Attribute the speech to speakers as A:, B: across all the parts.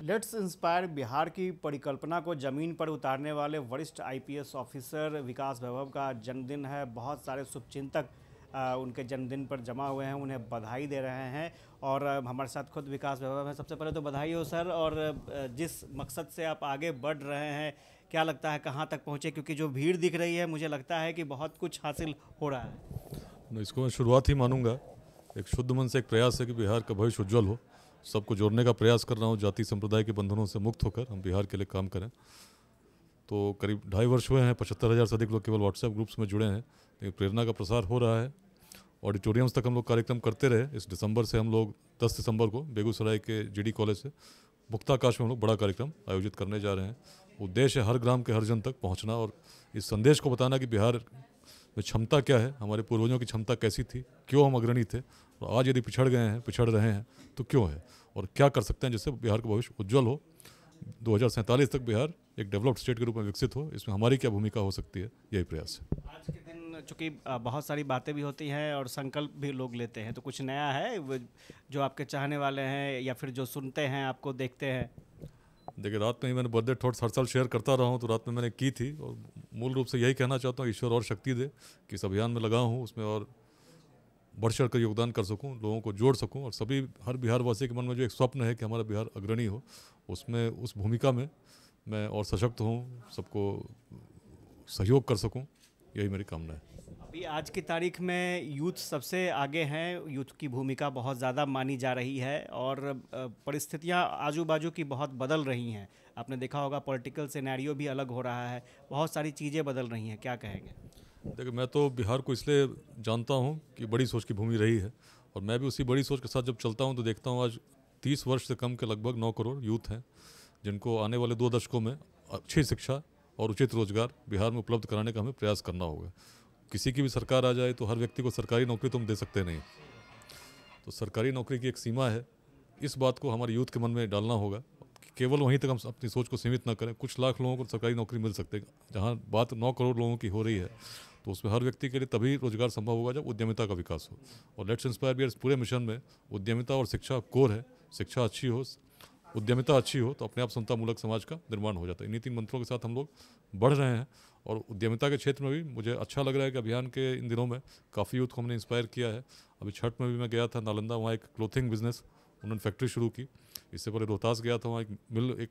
A: Let's inspire Bihar की परिकल्पना को ज़मीन पर उतारने वाले वरिष्ठ आईपीएस ऑफिसर विकास वैभव का जन्मदिन है। बहुत सारे शुभचिंतक उनके जन्मदिन पर जमा हुए हैं, उन्हें बधाई दे रहे हैं और हमारे साथ खुद विकास वैभव हैं। सबसे पहले तो बधाई हो सर। और जिस मकसद से आप आगे बढ़ रहे हैं, क्या लगता है कहाँ तक पहुँचे? क्योंकि जो भीड़ दिख रही है, मुझे लगता है कि बहुत कुछ हासिल हो रहा है।
B: इसको मैं शुरुआत ही मानूंगा। एक शुद्ध मन से एक प्रयास है कि बिहार का भविष्य उज्जवल हो। सबको जोड़ने का प्रयास कर रहा हूँ। जाति संप्रदाय के बंधनों से मुक्त होकर हम बिहार के लिए काम करें। तो करीब 2.5 वर्ष हुए हैं, 75,000 से अधिक लोग केवल व्हाट्सएप ग्रुप्स में जुड़े हैं। लेकिन प्रेरणा का प्रसार हो रहा है। ऑडिटोरियम्स तक हम लोग कार्यक्रम करते रहे। इस दिसंबर से हम लोग 10 दिसंबर को बेगूसराय के जीडी कॉलेज से मुक्ताकाश में हम लोग बड़ा कार्यक्रम आयोजित करने जा रहे हैं। उद्देश्य है हर ग्राम के हर जन तक पहुँचना और इस संदेश को बताना कि बिहार में क्षमता क्या है, हमारे पूर्वजों की क्षमता कैसी थी, क्यों हम अग्रणी थे और आज यदि पिछड़ गए हैं, पिछड़ रहे हैं तो क्यों है, और क्या कर सकते हैं जिससे बिहार का भविष्य उज्जवल हो। 2047 तक बिहार एक डेवलप्ड स्टेट के रूप में विकसित हो। इसमें हमारी क्या भूमिका हो सकती है, यही प्रयास है।
A: आज के दिन चूँकि बहुत सारी बातें भी होती हैं और संकल्प भी लोग लेते हैं, तो कुछ नया है जो आपके चाहने वाले हैं या फिर जो सुनते हैं, आपको देखते हैं?
B: देखिए, रात में ही मैंने बर्थडे थॉट्स हर साल शेयर करता रहा हूँ, तो रात में मैंने की थी और मूल रूप से यही कहना चाहता हूँ, ईश्वर और शक्ति दे कि इस अभियान में लगा हूँ उसमें और बढ़ चढ़ कर योगदान कर सकूं, लोगों को जोड़ सकूं और सभी हर बिहार वासी के मन में जो एक स्वप्न है कि हमारा बिहार अग्रणी हो, उसमें उस भूमिका में मैं और सशक्त हूं, सबको सहयोग कर सकूं, यही मेरी कामना है।
A: अभी आज की तारीख में यूथ सबसे आगे हैं, यूथ की भूमिका बहुत ज़्यादा मानी जा रही है और परिस्थितियां आजू बाजू की बहुत बदल रही हैं। आपने देखा होगा पॉलिटिकल सिनेरियो भी अलग हो रहा है, बहुत सारी चीज़ें बदल रही हैं, क्या कहेंगे?
B: देखिए, मैं तो बिहार को इसलिए जानता हूँ कि बड़ी सोच की भूमि रही है और मैं भी उसी बड़ी सोच के साथ जब चलता हूँ तो देखता हूँ आज 30 वर्ष से कम के लगभग 9 करोड़ यूथ हैं, जिनको आने वाले 2 दशकों में अच्छी शिक्षा और उचित रोजगार बिहार में उपलब्ध कराने का हमें प्रयास करना होगा। किसी की भी सरकार आ जाए तो हर व्यक्ति को सरकारी नौकरी तो हम दे सकते नहीं, तो सरकारी नौकरी की एक सीमा है। इस बात को हमारे यूथ के मन में डालना होगा। केवल वहीं तक हम अपनी सोच को सीमित न करें। कुछ लाख लोगों को सरकारी नौकरी मिल सकती है, जहाँ बात 9 करोड़ लोगों की हो रही है, तो उसमें हर व्यक्ति के लिए तभी रोजगार संभव होगा जब उद्यमिता का विकास हो। और लेट्स इंस्पायर बिहार पूरे मिशन में उद्यमिता और शिक्षा कोर है। शिक्षा अच्छी हो, उद्यमिता अच्छी हो, तो अपने आप समतामूलक समाज का निर्माण हो जाता है। इन्हीं 3 मंत्रों के साथ हम लोग बढ़ रहे हैं और उद्यमिता के क्षेत्र में भी मुझे अच्छा लग रहा है कि अभियान के इन दिनों में काफ़ी यूथ को हमने इंस्पायर किया है। अभी छठ में भी मैं गया था नालंदा, वहाँ एक क्लोथिंग बिजनेस उन्होंने फैक्ट्री शुरू की। इससे पहले रोहतास गया था, वहाँ एक मिल एक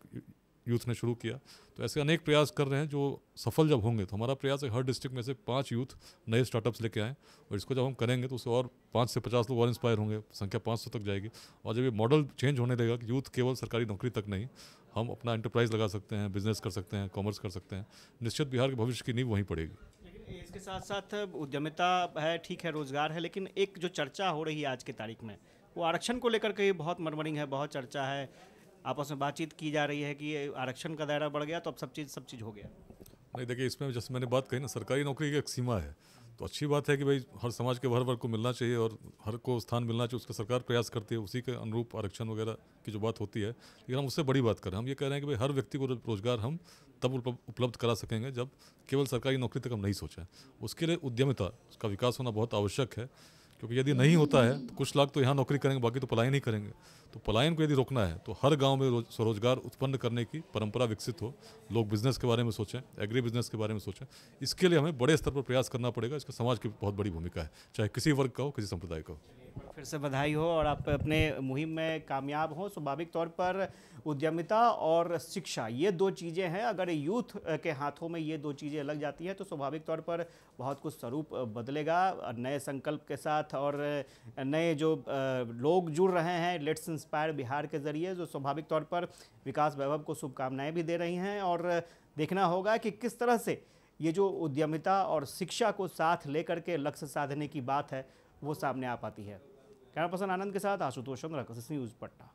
B: यूथ ने शुरू किया। तो ऐसे अनेक प्रयास कर रहे हैं जो सफल जब होंगे तो हमारा प्रयास है हर डिस्ट्रिक्ट में से 5 यूथ नए स्टार्टअप्स लेके आएँ और इसको जब हम करेंगे तो उससे और 5 से 50 लोग और इंस्पायर होंगे, संख्या 500 तक जाएगी। और जब ये मॉडल चेंज होने लगेगा कि यूथ केवल सरकारी नौकरी तक नहीं, हम अपना एंटरप्राइज लगा सकते हैं, बिजनेस कर सकते हैं, कॉमर्स कर सकते हैं, निश्चित बिहार के भविष्य की नींव वहीं पड़ेगी।
A: लेकिन इसके साथ साथ उद्यमिता है, ठीक है, रोजगार है, लेकिन एक जो चर्चा हो रही है आज की तारीख में, वो आरक्षण को लेकर के बहुत मरमरिंग है, बहुत चर्चा है, आपस में बातचीत की जा रही है कि आरक्षण का दायरा बढ़ गया तो अब सब चीज़ हो गया।
B: नहीं, देखिए, इसमें जैसे मैंने बात कही ना, सरकारी नौकरी की एक सीमा है। तो अच्छी बात है कि भाई हर समाज के हर वर्ग को मिलना चाहिए और हर को स्थान मिलना चाहिए, उसका सरकार प्रयास करती है, उसी के अनुरूप आरक्षण वगैरह की जो बात होती है। लेकिन हम उससे बड़ी बात कर रहे हैं। हम ये कह रहे हैं कि भाई हर व्यक्ति को रोजगार हम तब उपलब्ध करा सकेंगे जब केवल सरकारी नौकरी तक हम नहीं सोचें। उसके लिए उद्यमिता का विकास होना बहुत आवश्यक है, क्योंकि यदि नहीं होता है तो कुछ लाख तो यहाँ नौकरी करेंगे, बाकी तो पलायन ही करेंगे। तो पलायन को यदि रोकना है तो हर गांव में स्वरोजगार उत्पन्न करने की परंपरा विकसित हो, लोग बिजनेस के बारे में सोचें, एग्री बिजनेस के बारे में सोचें। इसके लिए हमें बड़े स्तर पर प्रयास करना पड़ेगा। इसका समाज की बहुत बड़ी भूमिका है, चाहे किसी वर्ग का हो, किसी संप्रदाय का हो।
A: फिर से बधाई हो और आप अपने मुहिम में कामयाब हो। स्वाभाविक तौर पर उद्यमिता और शिक्षा, ये 2 चीज़ें हैं। अगर यूथ के हाथों में ये 2 चीज़ें लग जाती हैं तो स्वाभाविक तौर पर बहुत कुछ स्वरूप बदलेगा। नए संकल्प के साथ और नए जो लोग जुड़ रहे हैं लेट्स इंस्पायर बिहार के ज़रिए, जो स्वाभाविक तौर पर विकास वैभव को शुभकामनाएं भी दे रही हैं। और देखना होगा कि किस तरह से ये जो उद्यमिता और शिक्षा को साथ लेकर के लक्ष्य साधने की बात है वो सामने आ पाती है। कैमरा पर्सन आनंद के साथ आशुतोष चंद्र, न्यूज़ पटना।